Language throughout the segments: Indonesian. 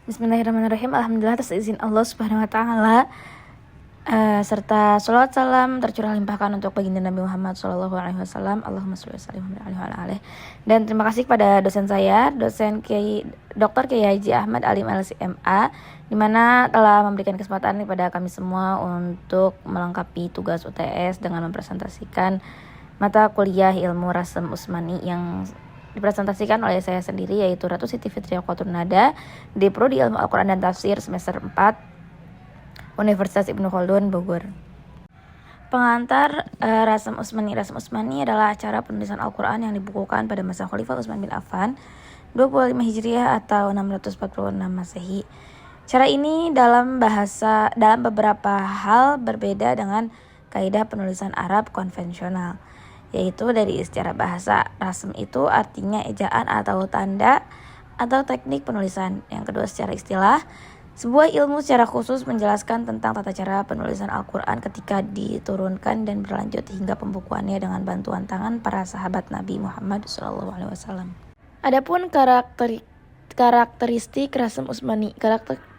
Bismillahirrahmanirrahim. Alhamdulillah atas izin Allah Subhanahu wa taala, serta sholawat salam tercurah limpahkan untuk baginda Nabi Muhammad sallallahu alaihi wasallam. Allahumma sholli wa sallim alaihi. Dan terima kasih kepada dosen saya, dosen Kiai Dr. Kiai Haji Ahmad Alim LCMA, di mana telah memberikan kesempatan kepada kami semua untuk melengkapi tugas UTS dengan mempresentasikan mata kuliah ilmu Rasem Usmani yang dipresentasikan oleh saya sendiri, yaitu Ratu Siti Fitria Qotun Nada di Prodi Ilmu Al-Quran dan Tafsir semester 4 Universitas Ibnu Khaldun, Bogor. Pengantar Rasem Usmani. Rasem Usmani adalah acara penulisan Al-Quran yang dibukukan pada masa Khalifah Utsman bin Affan 25 Hijriah atau 646 Masehi. Cara ini dalam beberapa hal berbeda dengan kaidah penulisan Arab konvensional, yaitu dari secara bahasa. Rasem itu artinya ejaan atau tanda atau teknik penulisan. Yang kedua, secara istilah, sebuah ilmu secara khusus menjelaskan tentang tata cara penulisan Al-Quran ketika diturunkan dan berlanjut hingga pembukuannya dengan bantuan tangan para sahabat Nabi Muhammad SAW. Adapun karakteristik Rasem Usmani.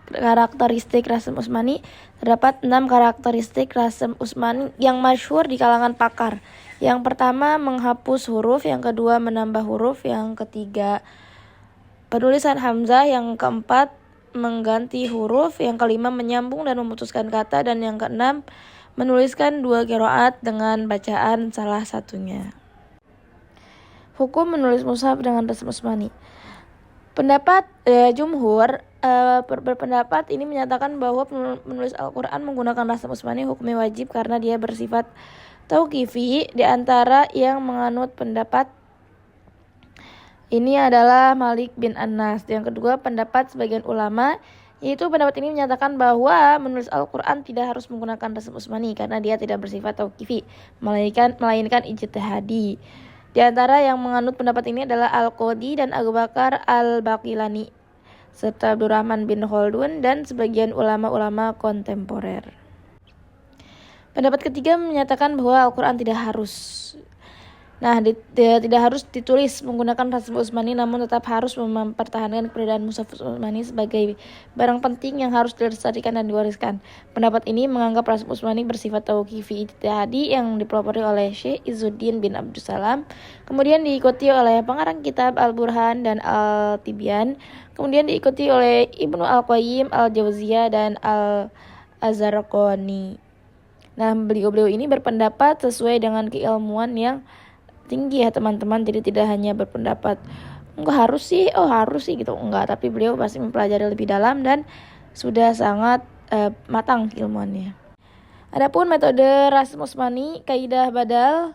Karakteristik Rasem Usmani, terdapat 6 karakteristik Rasem Usmani yang masyhur di kalangan pakar. Yang pertama, menghapus huruf. Yang kedua, menambah huruf. Yang ketiga, penulisan hamzah. Yang keempat, mengganti huruf. Yang kelima, menyambung dan memutuskan kata. Dan yang keenam, menuliskan 2 qiraat dengan bacaan salah satunya. Hukum menulis mushaf dengan Rasem Usmani. Pendapat jumhur berpendapat ini menyatakan bahwa menulis Al-Quran menggunakan Rasem Usmani hukumnya wajib karena dia bersifat tauqifi. Di antara yang menganut pendapat ini adalah Malik bin Anas. Yang kedua, pendapat sebagian ulama, yaitu pendapat ini menyatakan bahwa menulis Al-Quran tidak harus menggunakan Rasem Usmani karena dia tidak bersifat tauqifi, melainkan ijtihadi. Di antara yang menganut pendapat ini adalah Al-Qadi dan Abu Bakar Al-Baqilani, serta Abdurrahman bin Khaldun dan sebagian ulama-ulama kontemporer. Pendapat ketiga menyatakan bahwa Al-Quran tidak harus ditulis menggunakan Rasem Usmani, namun tetap harus mempertahankan keberadaan mushaf Usmani sebagai barang penting yang harus dilestarikan dan diwariskan. Pendapat ini menganggap Rasem Usmani bersifat tauqifi ijtihadi yang dipelopori oleh Syekh Izzuddin bin Abdussalam, kemudian diikuti oleh pengarang kitab Al-Burhan dan Al-Tibyan, kemudian diikuti oleh Ibnu Al-Qayyim Al-Jauziyah dan Al-Zarqani. Nah, beliau-beliau ini berpendapat sesuai dengan keilmuan yang tinggi ya teman-teman, jadi tidak hanya berpendapat harus sih gitu, enggak, tapi beliau pasti mempelajari lebih dalam dan sudah sangat matang ilmuannya. Adapun metode Rasem Usmani, kaidah badal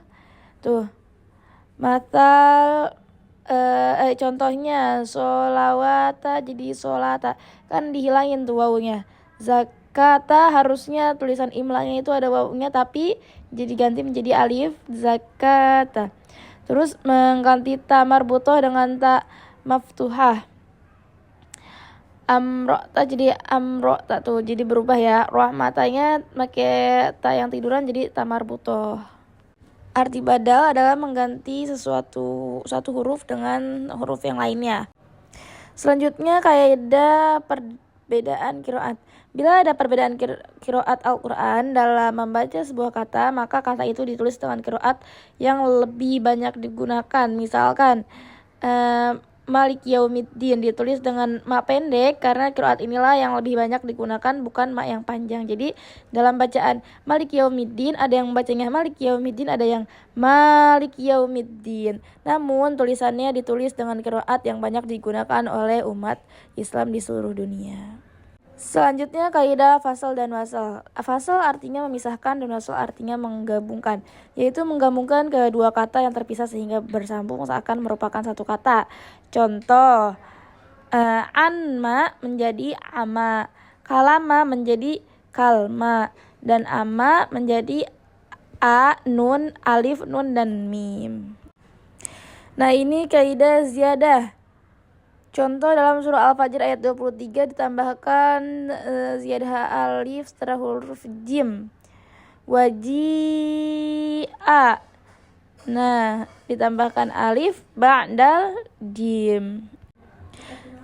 contohnya solawata jadi solata, kan dihilangin tuh wawunya. Zakata harusnya tulisan imlanya itu ada wawunya tapi jadi ganti menjadi alif, zakata. Terus mengganti ta marbutoh dengan ta maftuhah. Amrota jadi amrota tuh, jadi berubah ya. Roh matanya pakai ta yang tiduran jadi ta marbutoh. Arti badal adalah mengganti satu huruf dengan huruf yang lainnya. Selanjutnya kaidah perbedaan qiraat. Bila ada perbedaan qiraat Al-Quran dalam membaca sebuah kata, maka kata itu ditulis dengan qiraat yang lebih banyak digunakan. Misalkan Malik Yaumiddin ditulis dengan ma pendek karena qiraat inilah yang lebih banyak digunakan, bukan ma yang panjang. Jadi dalam bacaan Malik Yaumiddin ada yang bacanya Malik Yaumiddin, ada yang Malik Yaumiddin. Namun tulisannya ditulis dengan qiraat yang banyak digunakan oleh umat Islam di seluruh dunia. Selanjutnya kaidah fasal dan wasal. Fasal artinya memisahkan dan wasal artinya menggabungkan, yaitu menggabungkan kedua kata yang terpisah sehingga bersambung seakan merupakan satu kata. Contoh, anma menjadi ama, kalama menjadi kalma, dan ama menjadi a, nun, alif, nun, dan mim. Nah, ini kaidah ziyadah. Contoh dalam surah Al-Fajr ayat 23 ditambahkan ziyadah alif setelah huruf jim. Waji'a. Nah, ditambahkan alif ba'dal jim.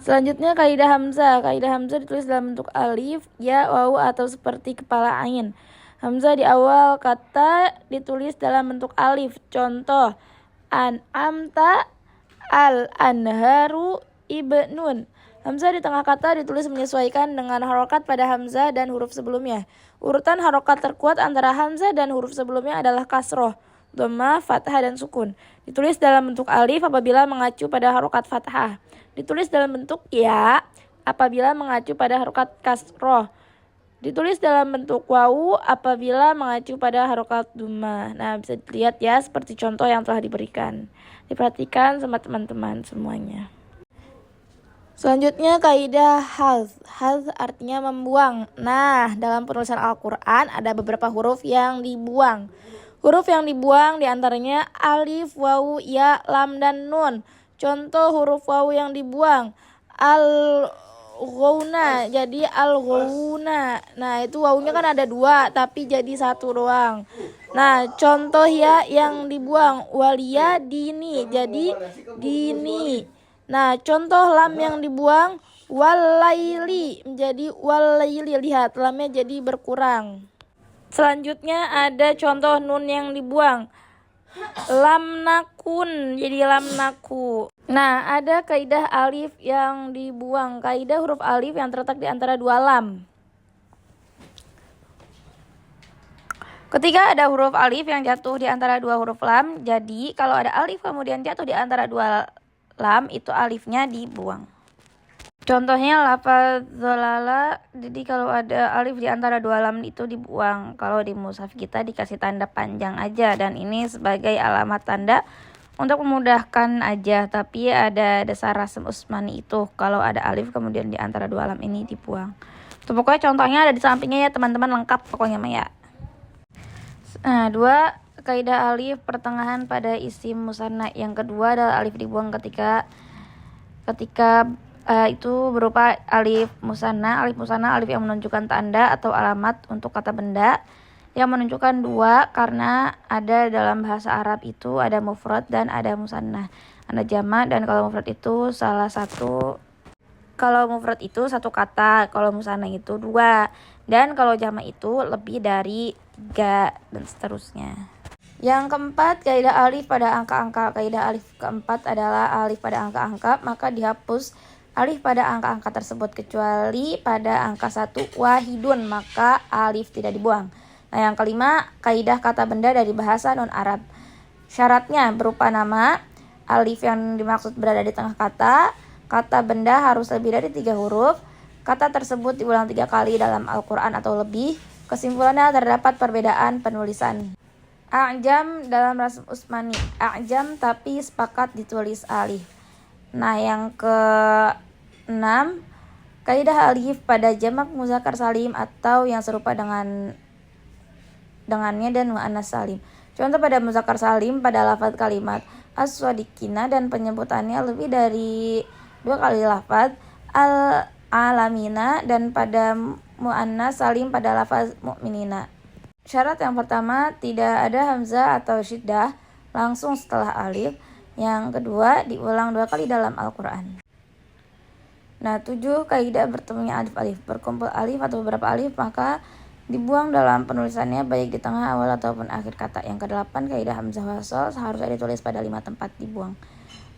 Selanjutnya kaidah hamzah. Kaidah hamzah ditulis dalam bentuk alif, ya, wawu atau seperti kepala ain. Hamzah di awal kata ditulis dalam bentuk alif. Contoh, an'amta, al-anharu, ibnun. Hamzah di tengah kata ditulis menyesuaikan dengan harokat pada hamzah dan huruf sebelumnya. Urutan harokat terkuat antara hamzah dan huruf sebelumnya adalah kasroh, dhammah, fathah, dan sukun. Ditulis dalam bentuk alif apabila mengacu pada harokat fathah. Ditulis dalam bentuk ya apabila mengacu pada harokat kasroh. Ditulis dalam bentuk wawu apabila mengacu pada harokat dhammah. Nah, bisa dilihat ya seperti contoh yang telah diberikan. Diperhatikan sama teman-teman semuanya. Selanjutnya kaidah hadz. Hadz artinya membuang. Nah, dalam penulisan Al-Quran ada beberapa huruf yang dibuang. Huruf yang dibuang diantaranya alif, wawu, ya, lam, dan nun. Contoh huruf wawu yang dibuang, al-ghauna jadi al-ghauna. Nah, itu wawunya kan ada 2 tapi jadi 1 doang. Nah, contoh ya yang dibuang, walia dini jadi dini. Nah, contoh lam yang dibuang, walaili menjadi walaili. Lihat, lamnya jadi berkurang. Selanjutnya ada contoh nun yang dibuang, lam nakun jadi lam naku. Nah, ada kaidah alif yang dibuang. Kaidah huruf alif yang terletak di antara 2 lam. Ketika ada huruf alif yang jatuh di antara 2 huruf lam, jadi kalau ada alif kemudian jatuh di antara 2 lam, itu alifnya dibuang. Contohnya lafaz zolala, jadi kalau ada alif di antara 2 lam itu dibuang. Kalau di mushaf kita dikasih tanda panjang aja, dan ini sebagai alamat tanda untuk memudahkan aja. Tapi ada dasar rasm Utsmani itu, kalau ada alif kemudian di antara 2 lam ini dibuang. Itu pokoknya contohnya ada di sampingnya ya teman-teman, lengkap pokoknya ya. Nah, 2 kaidah alif pertengahan pada isim musanna. Yang kedua adalah alif dibuang ketika itu berupa alif musanna. Alif musanna alif yang menunjukkan tanda atau alamat untuk kata benda yang menunjukkan 2, karena ada dalam bahasa Arab itu ada mufrad dan ada musanna, ada jamak. Dan kalau mufrad itu satu kata, kalau musanna itu 2, dan kalau jamak itu lebih dari 3, dan seterusnya. Yang keempat, kaidah alif pada angka-angka. Kaidah alif keempat adalah alif pada angka-angka, maka dihapus alif pada angka-angka tersebut kecuali pada angka 1 wahidun, maka alif tidak dibuang. Nah, yang kelima, kaidah kata benda dari bahasa non-Arab. Syaratnya berupa nama, alif yang dimaksud berada di tengah kata, kata benda harus lebih dari 3 huruf, kata tersebut diulang 3 kali dalam Al-Quran atau lebih. Kesimpulannya terdapat perbedaan penulisan. A'jam dalam rasm Utsmani, a'jam tapi sepakat ditulis alif. Nah, yang ke-6, kaidah alif pada jamak muzakkar salim atau yang serupa dengannya dan muannas salim. Contoh pada muzakkar salim pada lafaz kalimat as-shadiqina dan penyebutannya lebih dari 2 kali lafaz al-alamina, dan pada muannas salim pada lafaz mu'minina. Syarat yang pertama, tidak ada hamzah atau syiddah langsung setelah alif. Yang kedua, diulang 2 kali dalam Al-Quran. Nah, 7, kaidah bertemunya alif-alif. Berkumpul alif atau beberapa alif maka dibuang dalam penulisannya baik di tengah, awal, ataupun akhir kata. Yang ke-8, kaidah hamzah wasol seharusnya ditulis pada 5 tempat, dibuang.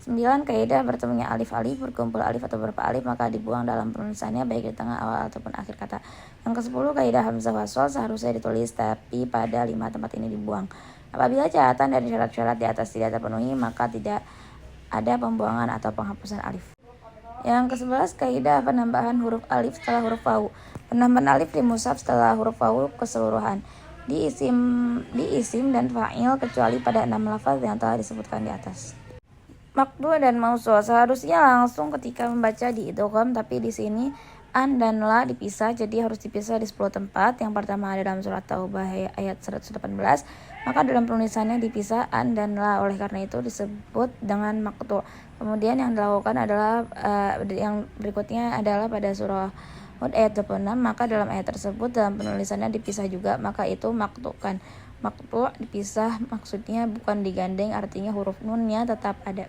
9, kaidah bertemunya alif-alif. Berkumpul alif atau beberapa alif maka dibuang dalam penulisannya baik di tengah, awal, ataupun akhir kata. Yang ke-10, kaidah hamzah wasol seharusnya ditulis tapi pada 5 tempat ini dibuang. Apabila catatan dari syarat-syarat di atas tidak terpenuhi, maka tidak ada pembuangan atau penghapusan alif. Yang ke-11, kaidah penambahan huruf alif setelah huruf wawu. Penambahan alif di mushaf setelah huruf wawu keseluruhan di isim dan fa'il kecuali pada 6 lafaz yang telah disebutkan di atas. Maqtu dan mausul seharusnya langsung ketika membaca di idgham, tapi di sini an dan la dipisah, jadi harus dipisah di 10 tempat. Yang pertama ada dalam surat Taubah ayat 118, maka dalam penulisannya dipisah an dan la, oleh karena itu disebut dengan maqtu. Kemudian yang dilakukan adalah yang berikutnya adalah pada surah Hud ayat 26, maka dalam ayat tersebut dalam penulisannya dipisah juga, maka itu maqtu kan. Maqtu dipisah maksudnya bukan digandeng, artinya huruf nunnya tetap ada.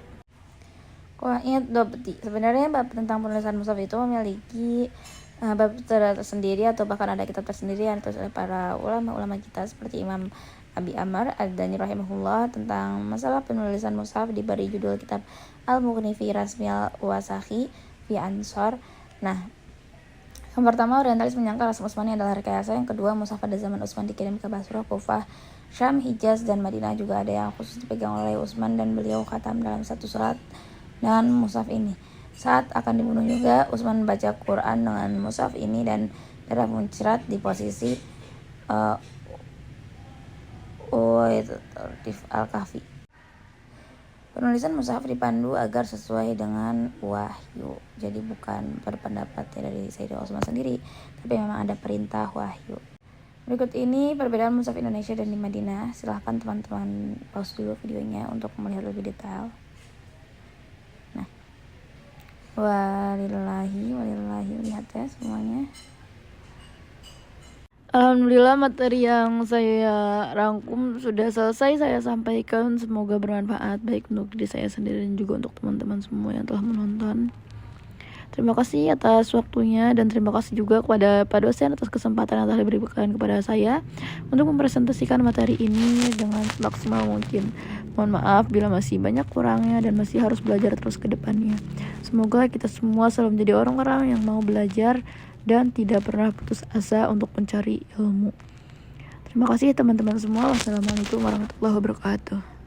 Qawaid Dobti. Sebenarnya bab tentang penulisan mushaf itu memiliki bab tersendiri atau bahkan ada kitab tersendiri yang ditulis oleh para ulama-ulama kita seperti Imam Abi Amr Ad-Dani rahimahullah tentang masalah penulisan mushaf diberi judul kitab Al-Mughni fi Rasmil Wasakhi fi Ansor. Nah, yang pertama, orientalis menyangka Rasul Utsmani adalah rekayasa. Yang kedua, mushaf pada zaman Utsman dikirim ke Basrah, Kufah, Syam, Hijaz, dan Madinah. Juga ada yang khusus dipegang oleh Utsman dan beliau khatam dalam satu surat dengan mushaf ini. Saat akan dibunuh juga, Utsman membaca Quran dengan mushaf ini dan darah muncrat di posisi Al-Kahfi. Penulisan mushaf dipandu agar sesuai dengan wahyu. Jadi bukan berpendapat dari Sayyidina Utsman sendiri, tapi memang ada perintah wahyu. Berikut ini perbedaan mushaf Indonesia dan di Madinah. Silahkan teman-teman pause dulu videonya untuk melihat lebih detail. Nah, walillahi lihat ya semuanya. Alhamdulillah materi yang saya rangkum sudah selesai saya sampaikan. Semoga bermanfaat baik untuk diri saya sendiri dan juga untuk teman-teman semua yang telah menonton. Terima kasih atas waktunya dan terima kasih juga kepada Pak dosen atas kesempatan yang telah diberikan kepada saya untuk mempresentasikan materi ini dengan semaksimal mungkin. Mohon maaf bila masih banyak kurangnya dan masih harus belajar terus ke depannya. Semoga kita semua selalu menjadi orang-orang yang mau belajar dan tidak pernah putus asa untuk mencari ilmu. Terima kasih teman-teman semua. Wassalamualaikum warahmatullahi wabarakatuh.